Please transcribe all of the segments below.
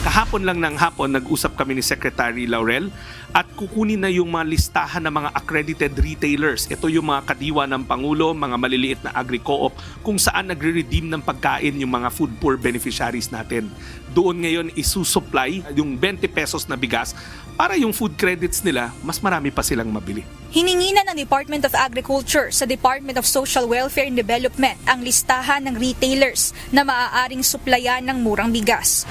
Kahapon lang ng hapon, nag-usap kami ni Secretary Laurel at kukunin na yung mga listahan ng mga accredited retailers. Ito yung mga kadiwa ng Pangulo, mga maliliit na agri-co-op, kung saan nagre-redeem ng pagkain yung mga food poor beneficiaries natin. Doon ngayon isusupply yung 20 pesos na bigas para yung food credits nila, mas marami pa silang mabili. Hiningi na ng Department of Agriculture sa Department of Social Welfare and Development ang listahan ng retailers na maaaring suplayan ng murang bigas.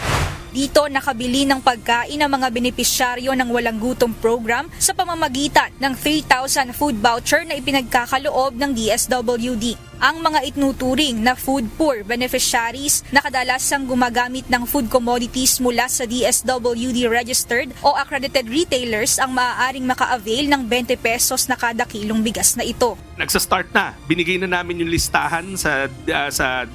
Dito nakabili ng pagkain ang mga benepisyaryo ng Walang Gutom program sa pamamagitan ng 3,000 food voucher na ipinagkakaloob ng DSWD. Ang mga itnuturing na food poor beneficiaries na kadalasang gumagamit ng food commodities mula sa DSWD registered o accredited retailers ang maaaring maka-avail ng 20 pesos na kada kilong bigas na ito. Nagsa-start na. Binigay na namin yung listahan sa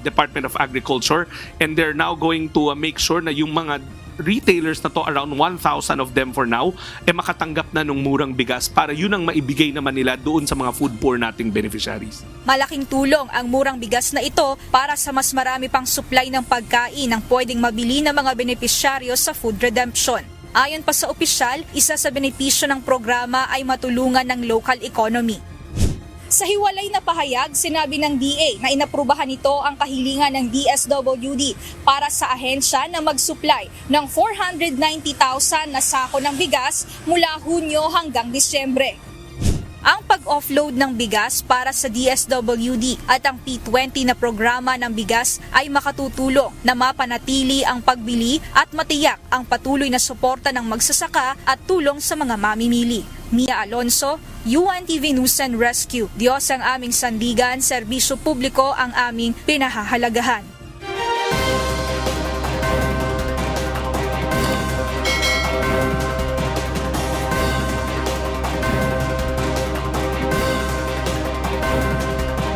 Department of Agriculture and they're now going to make sure na yung mga retailers na to, around 1,000 of them for now, makatanggap na ng murang bigas para yun ang maibigay naman nila doon sa mga food poor nating beneficiaries. Malaking tulong ang murang bigas na ito para sa mas marami pang supply ng pagkain ang pwedeng mabili ng mga benepisyaryo sa food redemption. Ayon pa sa opisyal, isa sa benepisyo ng programa ay matulungan ng local economy. Sa hiwalay na pahayag, sinabi ng DA na inaprubahan nito ang kahilingan ng DSWD para sa ahensya na mag-supply ng 490,000 na sako ng bigas mula Hunyo hanggang Disyembre. Ang pag-offload ng bigas para sa DSWD at ang P20 na programa ng bigas ay makatutulong na mapanatili ang pagbili at matiyak ang patuloy na suporta ng magsasaka at tulong sa mga mamimili. Mia Alonso, UNTV News and Rescue. Diyos ang aming sandigan, serbisyo publiko ang aming pinahahalagahan.